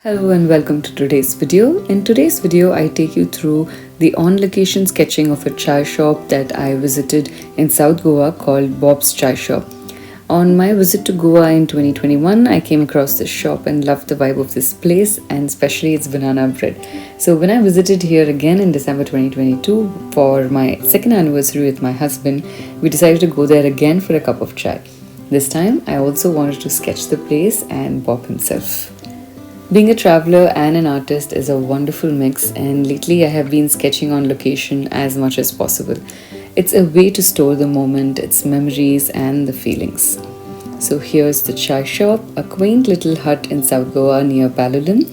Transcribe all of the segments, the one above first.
Hello and welcome to today's video. In today's video, I take you through the on-location sketching of a chai shop that I visited in South Goa called Bob's Chai Shop. On my visit to Goa in 2021, I came across this shop and loved the vibe of this place and especially its banana bread. So when I visited here again in December 2022 for my second anniversary with my husband, we decided to go there again for a cup of chai. This time, I also wanted to sketch the place and Bob himself. Being a traveler and an artist is a wonderful mix, and lately I have been sketching on location as much as possible. It's a way to store the moment, its memories, and the feelings. So here's the chai shop, a quaint little hut in South Goa near Palolem,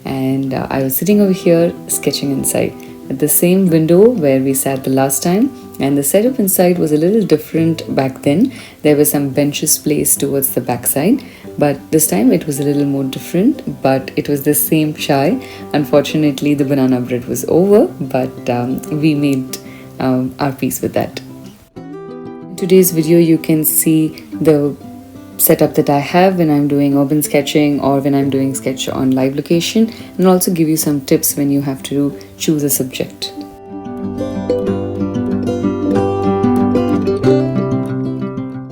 and I was sitting over here sketching inside at the same window where we sat the last time. And the setup inside was a little different back then. There were some benches placed towards the backside, but this time it was a little more different, but it was the same chai. Unfortunately, the banana bread was over, but we made our peace with that. In today's video, you can see the setup that I have when I'm doing urban sketching or when I'm doing sketch on live location, and also give you some tips when you have to choose a subject.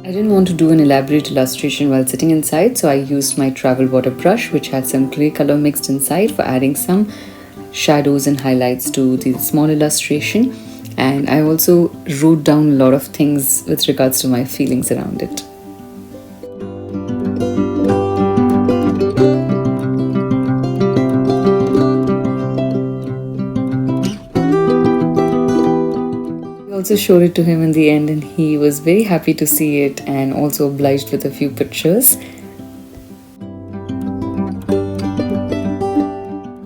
I didn't want to do an elaborate illustration while sitting inside, so I used my travel water brush, which had some clay color mixed inside, for adding some shadows and highlights to the small illustration. And I also wrote down a lot of things with regards to my feelings around it. Also showed it to him in the end, and he was very happy to see it and also obliged with a few pictures.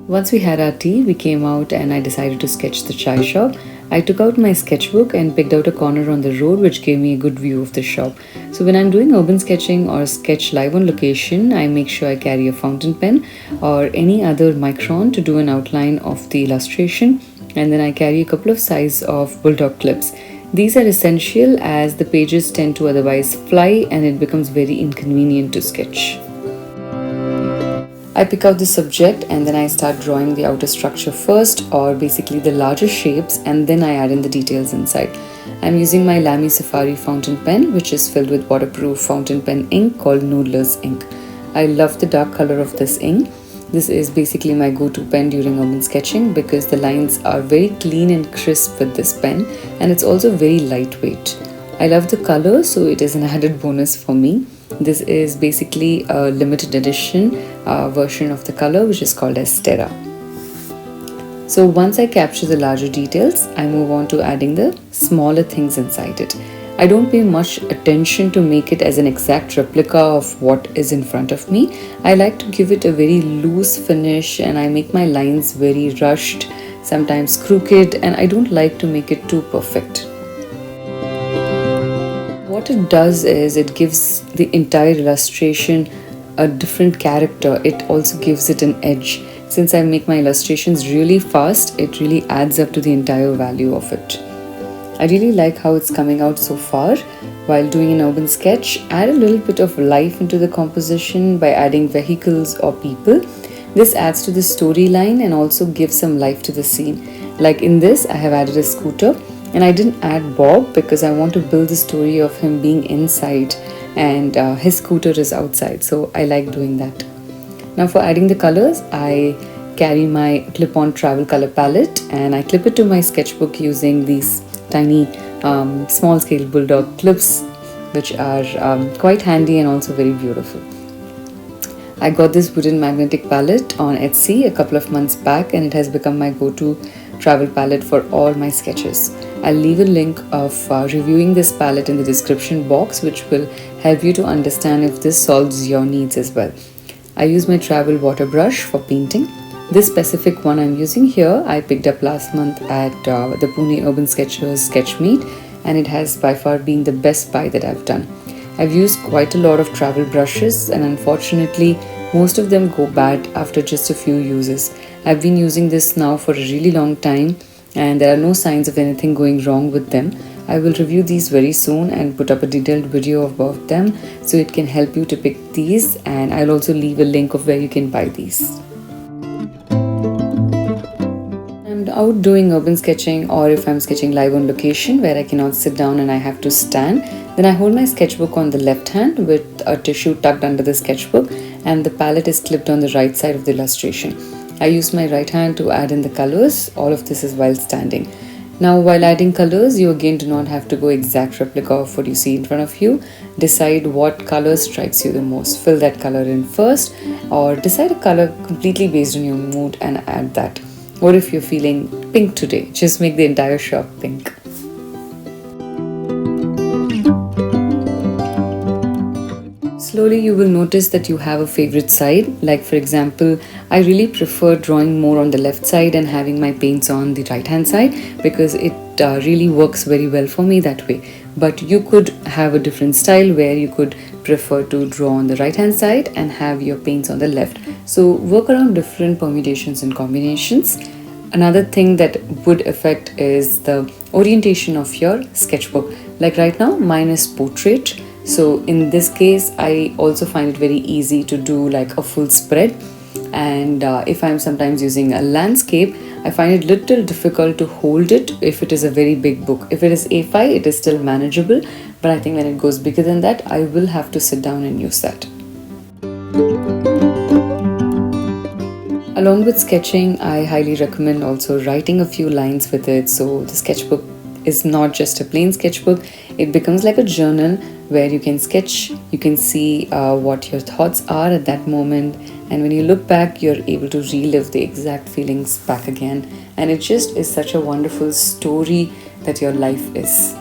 Once we had our tea, we came out and I decided to sketch the chai shop. I took out my sketchbook and picked out a corner on the road which gave me a good view of the shop. So when I'm doing urban sketching or sketch live on location, I make sure I carry a fountain pen or any other micron to do an outline of the illustration. And then I carry a couple of size of bulldog clips. These are essential as the pages tend to otherwise fly and it becomes very inconvenient to sketch. I pick out the subject and then I start drawing the outer structure first, or basically the larger shapes, and then I add in the details inside. I'm using my Lamy Safari fountain pen, which is filled with waterproof fountain pen ink called Noodler's ink. I love the dark color of this ink. This is basically my go-to pen during urban sketching because the lines are very clean and crisp with this pen, and it's also very lightweight. I love the color, so it is an added bonus for me. This is basically a limited edition version of the color, which is called as Terra. So once I capture the larger details, I move on to adding the smaller things inside it. I don't pay much attention to make it as an exact replica of what is in front of me. I like to give it a very loose finish, and I make my lines very rushed, sometimes crooked, and I don't like to make it too perfect. What it does is it gives the entire illustration a different character. It also gives it an edge. Since I make my illustrations really fast, it really adds up to the entire value of it. I really like how it's coming out so far. While doing an urban sketch, add a little bit of life into the composition by adding vehicles or people. This adds to the storyline and also gives some life to the scene. Like in this, I have added a scooter, and I didn't add Bob because I want to build the story of him being inside and his scooter is outside, so I like doing that. Now for adding the colors, I carry my clip-on travel color palette and I clip it to my sketchbook using these tiny small scale bulldog clips, which are quite handy and also very beautiful. I got this wooden magnetic palette on Etsy a couple of months back, and it has become my go-to travel palette for all my sketches. I'll leave a link of reviewing this palette in the description box, which will help you to understand if this solves your needs as well. I use my travel water brush for painting. This specific one I'm using here, I picked up last month at the Pune Urban Sketchers Sketch Meet, and it has by far been the best buy that I've done. I've used quite a lot of travel brushes, and unfortunately, most of them go bad after just a few uses. I've been using this now for a really long time, and there are no signs of anything going wrong with them. I will review these very soon and put up a detailed video about them so it can help you to pick these, and I'll also leave a link of where you can buy these. out doing urban sketching, or if I'm sketching live on location where I cannot sit down and I have to stand, then I hold my sketchbook on the left hand with a tissue tucked under the sketchbook, and the palette is clipped on the right side of the illustration. I use my right hand to add in the colors. All of this is while standing. Now, while adding colors, you again do not have to go exact replica of what you see in front of you. Decide what color strikes you the most. Fill that color in first, or decide a color completely based on your mood and add that. Or if you're feeling pink today, just make the entire shop pink. Slowly you will notice that you have a favorite side. Like for example, I really prefer drawing more on the left side and having my paints on the right hand side, because it really works very well for me that way. But you could have a different style where you could prefer to draw on the right hand side and have your paints on the left. So work around different permutations and combinations. Another thing that would affect is the orientation of your sketchbook. Like right now, mine is portrait. So in this case, I also find it very easy to do like a full spread. And if I'm sometimes using a landscape, I find it little difficult to hold it if it is a very big book. If it is A5, it is still manageable. But I think when it goes bigger than that, I will have to sit down and use that. Along with sketching, I highly recommend also writing a few lines with it. So the sketchbook is not just a plain sketchbook, it becomes like a journal where you can sketch, you can see what your thoughts are at that moment, and when you look back, you're able to relive the exact feelings back again, and it just is such a wonderful story that your life is.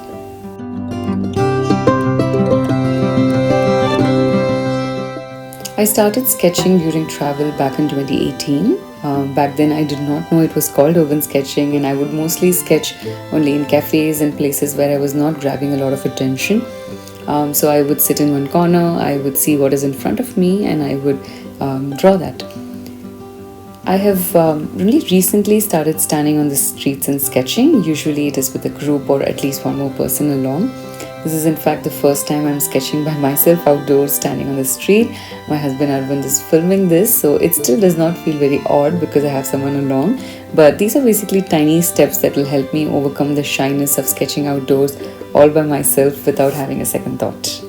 I started sketching during travel back in 2018. Back then I did not know it was called urban sketching, and I would mostly sketch only in cafes and places where I was not grabbing a lot of attention. So I would sit in one corner, I would see what is in front of me, and I would draw that. I have really recently started standing on the streets and sketching. Usually it is with a group or at least one more person along. This is in fact the first time I'm sketching by myself outdoors, standing on the street. My husband Arvind is filming this, so it still does not feel very odd because I have someone along. But these are basically tiny steps that will help me overcome the shyness of sketching outdoors all by myself without having a second thought.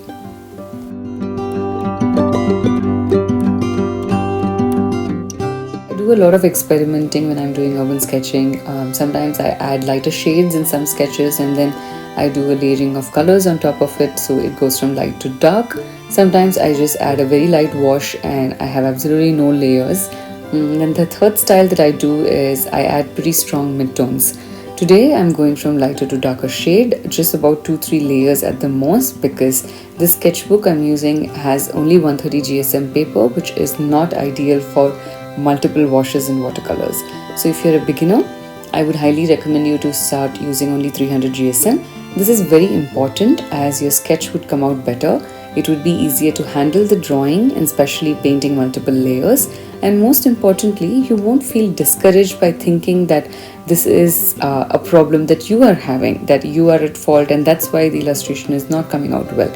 I do a lot of experimenting when I'm doing urban sketching. Sometimes I add lighter shades in some sketches, and then I do a layering of colors on top of it, so it goes from light to dark. Sometimes I just add a very light wash and I have absolutely no layers. Then the third style that I do is I add pretty strong midtones. Today I'm going from lighter to darker shade, just about 2-3 layers at the most, because this sketchbook I'm using has only 130 GSM paper, which is not ideal for multiple washes in watercolors. So if you're a beginner, I would highly recommend you to start using only 300 GSM. This is very important as your sketch would come out better. It would be easier to handle the drawing, and especially painting multiple layers. And most importantly, you won't feel discouraged by thinking that this is a problem that you are having, that you are at fault, and that's why the illustration is not coming out well.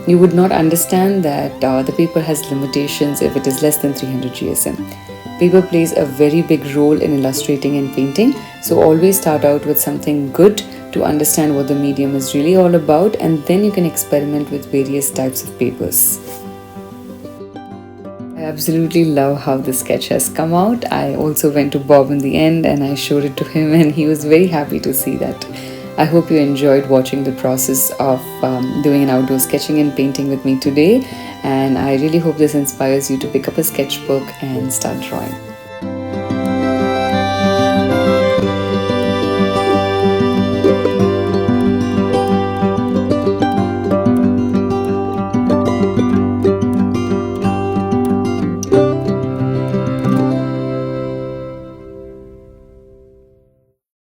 You would not understand that the paper has limitations if it is less than 300 GSM. Paper plays a very big role in illustrating and painting, so always start out with something good to understand what the medium is really all about, and then you can experiment with various types of papers. I absolutely love how the sketch has come out. I also went to Bob in the end and I showed it to him, and he was very happy to see that. I hope you enjoyed watching the process of doing an outdoor sketching and painting with me today, and I really hope this inspires you to pick up a sketchbook and start drawing.